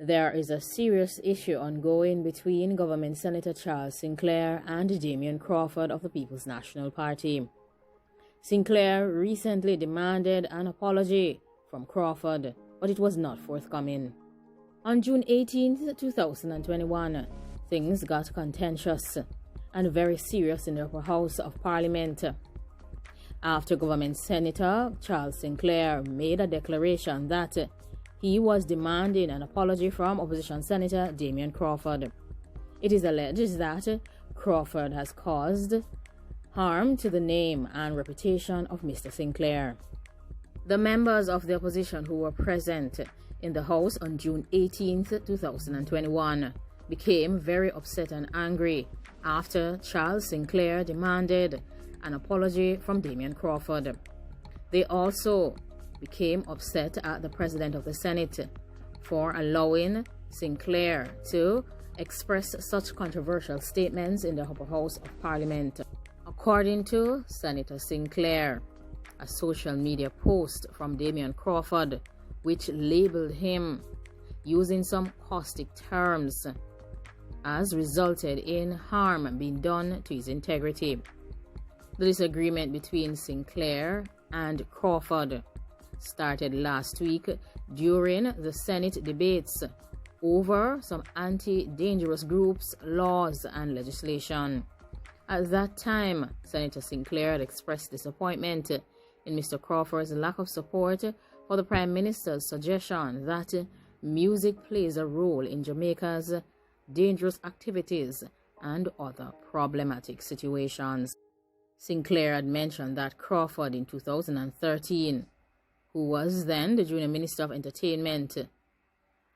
There is a serious issue ongoing between Government Senator Charles Sinclair and Damian Crawford of the People's National Party. Sinclair recently demanded an apology from Crawford, but it was not forthcoming. On June 18, 2021, things got contentious and very serious in the upper house of Parliament after Government Senator Charles Sinclair made a declaration that he was demanding an apology from Opposition Senator Damian Crawford. It is alleged that Crawford has caused harm to the name and reputation of Mr. Sinclair. The members of the opposition who were present in the House on June 18, 2021 became very upset and angry after Charles Sinclair demanded an apology from Damian Crawford. They also became upset at the President of the Senate for allowing Sinclair to express such controversial statements in the upper house of Parliament. According to Senator Sinclair, a social media post from Damian Crawford, which labeled him using some caustic terms, has resulted in harm being done to his integrity. The disagreement between Sinclair and Crawford started last week during the Senate debates over some anti-dangerous groups, laws, and legislation. At that time, Senator Sinclair had expressed disappointment in Mr. Crawford's lack of support for the Prime Minister's suggestion that music plays a role in Jamaica's dangerous activities and other problematic situations. Sinclair had mentioned that Crawford in 2013, who was then the Junior Minister of Entertainment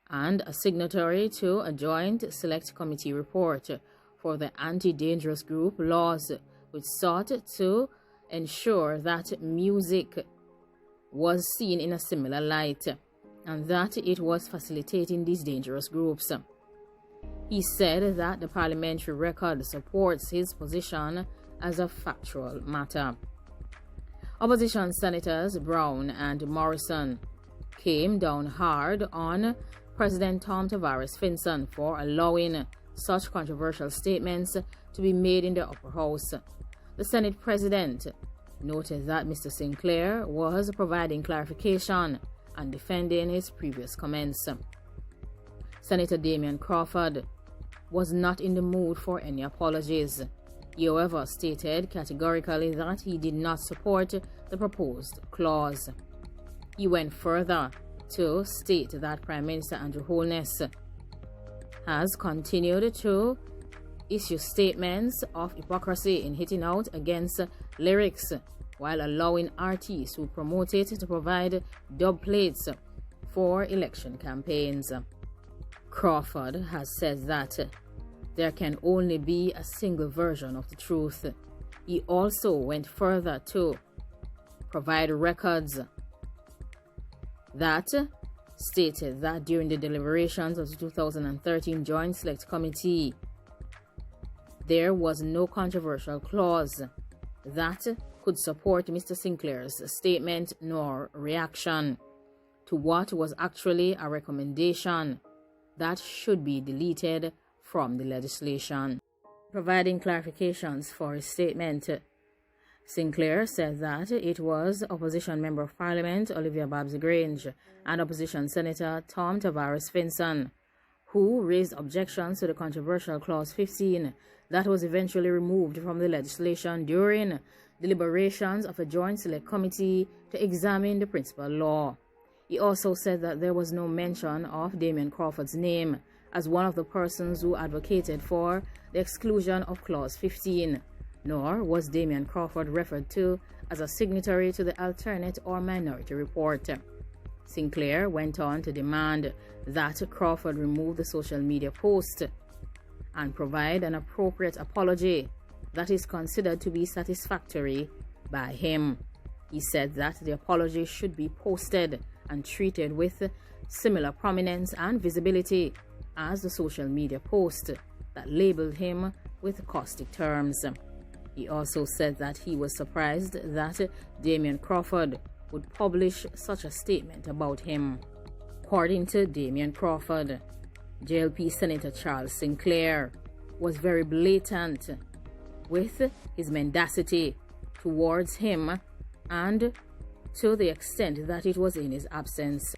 and a signatory to a joint select committee report for the anti-dangerous group laws, which sought to ensure that music was seen in a similar light and that it was facilitating these dangerous groups. He said that the parliamentary record supports his position as a factual matter. Opposition Senators Brown and Morrison came down hard on President Tom Tavares Finson for allowing such controversial statements to be made in the upper house. The Senate President noted that Mr. Sinclair was providing clarification and defending his previous comments. Senator Damian Crawford was not in the mood for any apologies. He, however, stated categorically that he did not support the proposed clause. He went further to state that Prime Minister Andrew Holness has continued to issue statements of hypocrisy in hitting out against lyrics while allowing artists who promote it to provide dub plates for election campaigns. Crawford has said that there can only be a single version of the truth. He also went further to provide records that stated that during the deliberations of the 2013 Joint Select Committee, there was no controversial clause that could support Mr. Sinclair's statement nor reaction to what was actually a recommendation that should be deleted from the legislation. Providing clarifications for his statement, Sinclair said that it was Opposition Member of Parliament Olivia Babs-Grange and Opposition Senator Tom Tavares Finson who raised objections to the controversial Clause 15 that was eventually removed from the legislation during deliberations of a Joint Select Committee to examine the principal law. He also said that there was no mention of Damian Crawford's name as one of the persons who advocated for the exclusion of Clause 15, nor was Damian Crawford referred to as a signatory to the alternate or minority report. Sinclair went on to demand that Crawford remove the social media post and provide an appropriate apology that is considered to be satisfactory by him. He said that the apology should be posted and treated with similar prominence and visibility as the social media post that labeled him with caustic terms. He also said that he was surprised that Damian Crawford would publish such a statement about him. According to Damian Crawford, JLP Senator Charles Sinclair was very blatant with his mendacity towards him, and to the extent that it was in his absence.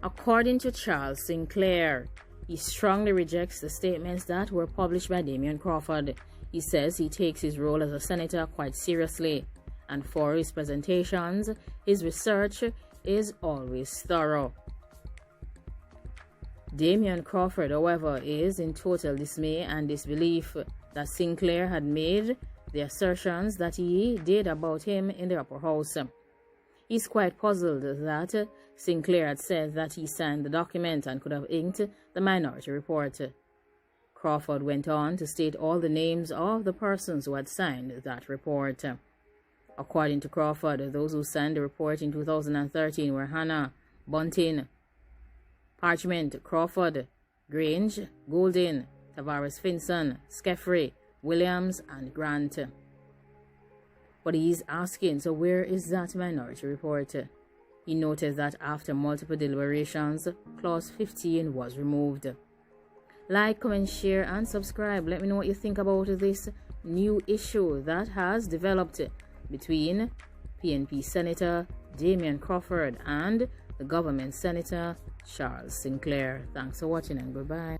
According to Charles Sinclair, he strongly rejects the statements that were published by Damian Crawford. He says he takes his role as a senator quite seriously, and for his presentations, his research is always thorough. Damian Crawford, however, is in total dismay and disbelief that Sinclair had made the assertions that he did about him in the upper house. He's quite puzzled that Sinclair had said that he signed the document and could have inked the minority report. Crawford went on to state all the names of the persons who had signed that report. According to Crawford, those who signed the report in 2013 were Hannah, Bunting, Parchment, Crawford, Grange, Goldin, Tavares Finson, Skeffrey, Williams, and Grant. But he's asking, so where is that minority report? He noted that after multiple deliberations, Clause 15 was removed. Like, comment, share, and subscribe. Let me know what you think about this new issue that has developed between PNP Senator Damian Crawford and the government Senator Charles Sinclair. Thanks for watching and goodbye.